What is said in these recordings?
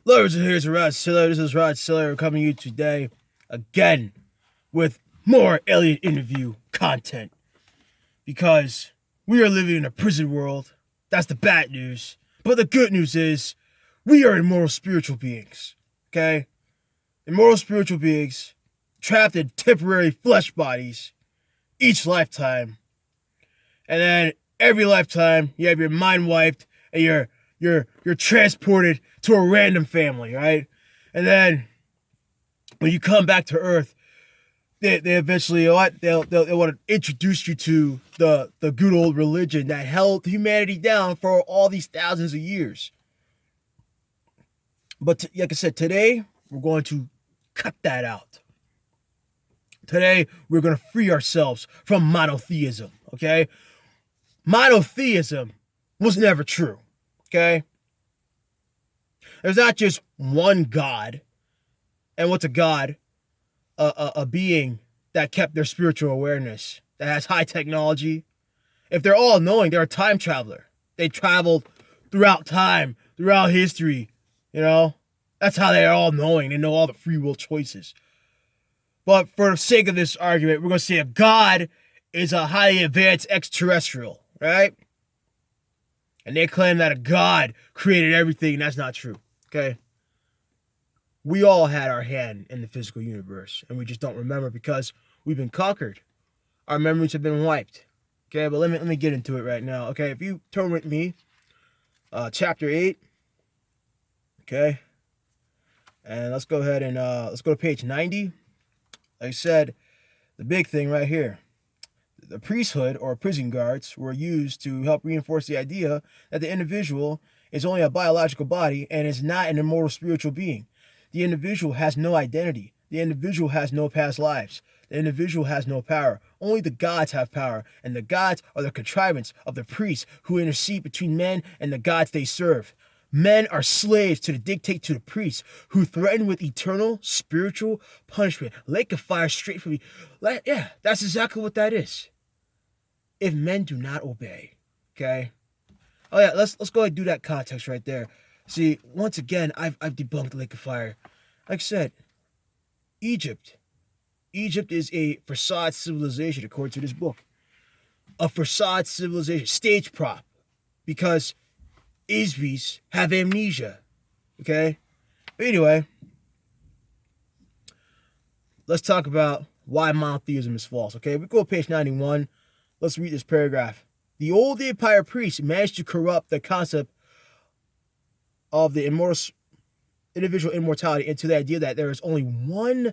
Lords and here's Rod Siller. This is Rod Siller coming to you today again with more alien interview content because we are living in a prison world. That's the bad news. But the good news is we are immortal spiritual beings. Okay? Immortal spiritual beings trapped in temporary flesh bodies each lifetime. And then every lifetime you have your mind wiped and you're transported to a random family, right? And then when you come back to Earth, they eventually they want to introduce you to the good old religion that held humanity down for all these thousands of years. But like I said, today we're going to cut that out. Today we're going to free ourselves from monotheism. Okay, monotheism was never true. Okay? There's not just one God. And what's a God? A being that kept their spiritual awareness, that has high technology. If they're all knowing, they're a time traveler. They traveled throughout time, throughout history, you know? That's how they're all knowing. They know all the free will choices. But for the sake of this argument, we're going to say a God is a highly advanced extraterrestrial, right? And they claim that a God created everything, and that's not true, okay? We all had our hand in the physical universe, and we just don't remember because we've been conquered. Our memories have been wiped, okay? But let me get into it right now, okay? If you turn with me, chapter 8, okay? And let's go ahead and let's go to page 90. Like I said, the big thing right here. The priesthood or prison guards were used to help reinforce the idea that the individual is only a biological body and is not an immortal spiritual being. The individual has no identity. The individual has no past lives. The individual has no power. Only the gods have power, and the gods are the contrivance of the priests who intercede between men and the gods they serve. Men are slaves to the dictate to the priests who threaten with eternal spiritual punishment. Lake of fire straight from me. Yeah, that's exactly what that is. If men do not obey, okay? Oh yeah, let's go ahead and do that context right there. See, once again, I've debunked Lake of Fire. Like I said, Egypt is a facade civilization according to this book. A facade civilization, stage prop, because Isbis have amnesia, okay? But anyway, let's talk about why monotheism is false, okay? We go to page 91. Let's read this paragraph. The old empire priests managed to corrupt the concept of the individual immortality into the idea that there is only one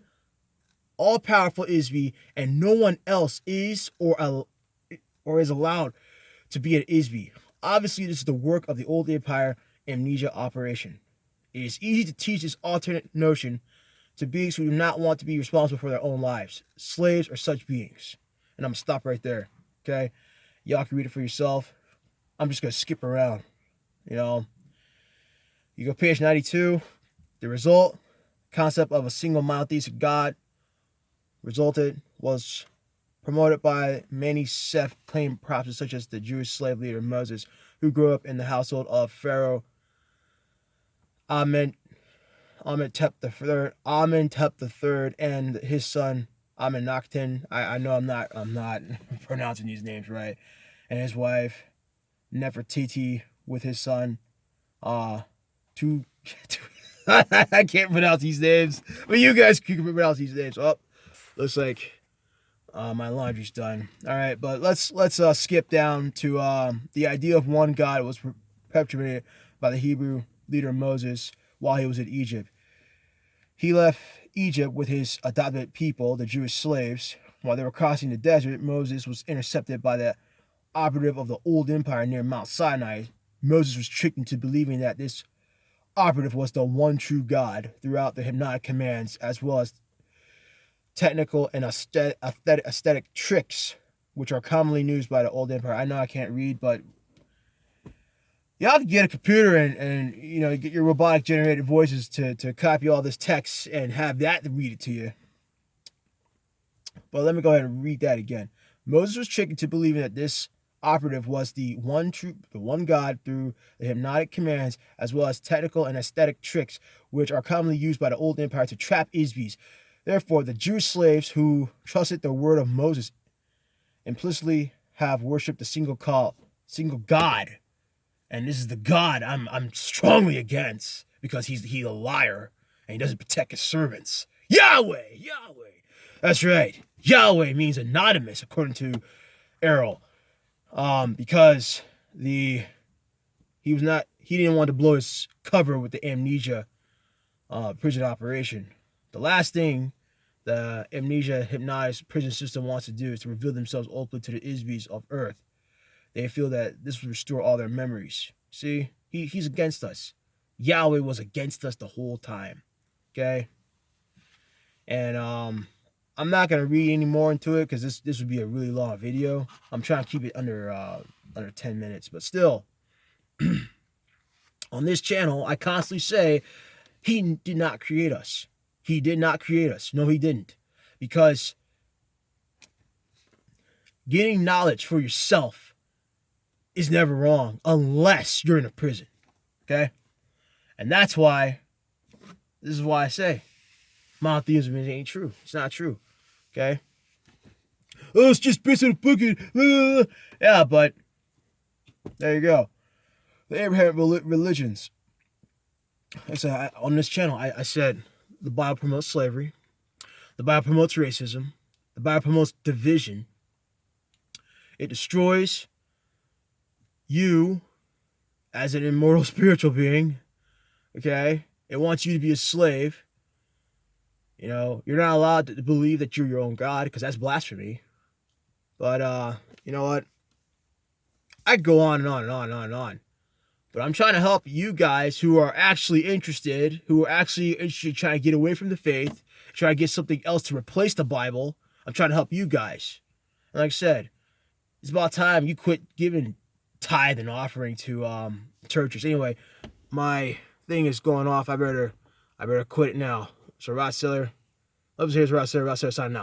all-powerful Isbi and no one else is or is allowed to be an Isbi. Obviously, this is the work of the old empire amnesia operation. It is easy to teach this alternate notion to beings who do not want to be responsible for their own lives. Slaves are such beings. And I'm going to stop right there. Okay, y'all can read it for yourself. I'm just going to skip around, you know. You go page 92. The result, concept of a single monotheistic God was promoted by many self-claimed prophets such as the Jewish slave leader Moses, who grew up in the household of Pharaoh Amenhotep III and his son Amenakten. I know I'm not pronouncing these names right. And his wife Nefertiti with his son I can't pronounce these names, but you guys can pronounce these names. Oh, looks like my laundry's done. All right, but let's skip down to the idea of one God was perpetuated by the Hebrew leader Moses while he was in Egypt. He left Egypt with his adopted people, the Jewish slaves. While they were crossing the desert, Moses was intercepted by the operative of the old empire near Mount Sinai. Moses was tricked into believing that this operative was the one true God throughout the hypnotic commands, as well as technical and aesthetic tricks, which are commonly used by the old empire. I know I can't read, but y'all can get a computer and you know, get your robotic generated voices to copy all this text and have that to read it to you. But let me go ahead and read that again. Moses was tricked into believing that this operative was the one God through the hypnotic commands, as well as technical and aesthetic tricks, which are commonly used by the old empire to trap Isbis. Therefore, the Jewish slaves who trusted the word of Moses implicitly have worshipped the single God. And this is the God I'm strongly against, because he's a liar and he doesn't protect his servants. Yahweh! That's right. Yahweh means anonymous, according to Errol. Because he didn't want to blow his cover with the amnesia prison operation. The last thing the amnesia hypnotized prison system wants to do is to reveal themselves openly to the Isbis of Earth. They feel that this will restore all their memories. See, he's against us. Yahweh was against us the whole time. Okay? And I'm not gonna read any more into it because this would be a really long video. I'm trying to keep it under 10 minutes, but still, on this channel, I constantly say he did not create us. He did not create us. No, he didn't. Because getting knowledge for yourself is never wrong unless you're in a prison. Okay? And that's why, this is why I say monotheism ain't true. It's not true. Okay? Oh, it's just based on a book. Yeah, but there you go. The Abrahamic religions. I said on this channel, I said the Bible promotes slavery. The Bible promotes racism. The Bible promotes division. It destroys you as an immortal spiritual being. Okay? It wants you to be a slave. You know, you're not allowed to believe that you're your own God, because that's blasphemy. But, you know what? I could go on and on and on and on and on. But I'm trying to help you guys who are actually interested, trying to get away from the faith, trying to get something else to replace the Bible. I'm trying to help you guys. And like I said, it's about time you quit giving tithe and offering to churches. Anyway, my thing is going off. I better quit it now. So Rod Seller, love to hear Rod Seller signing out.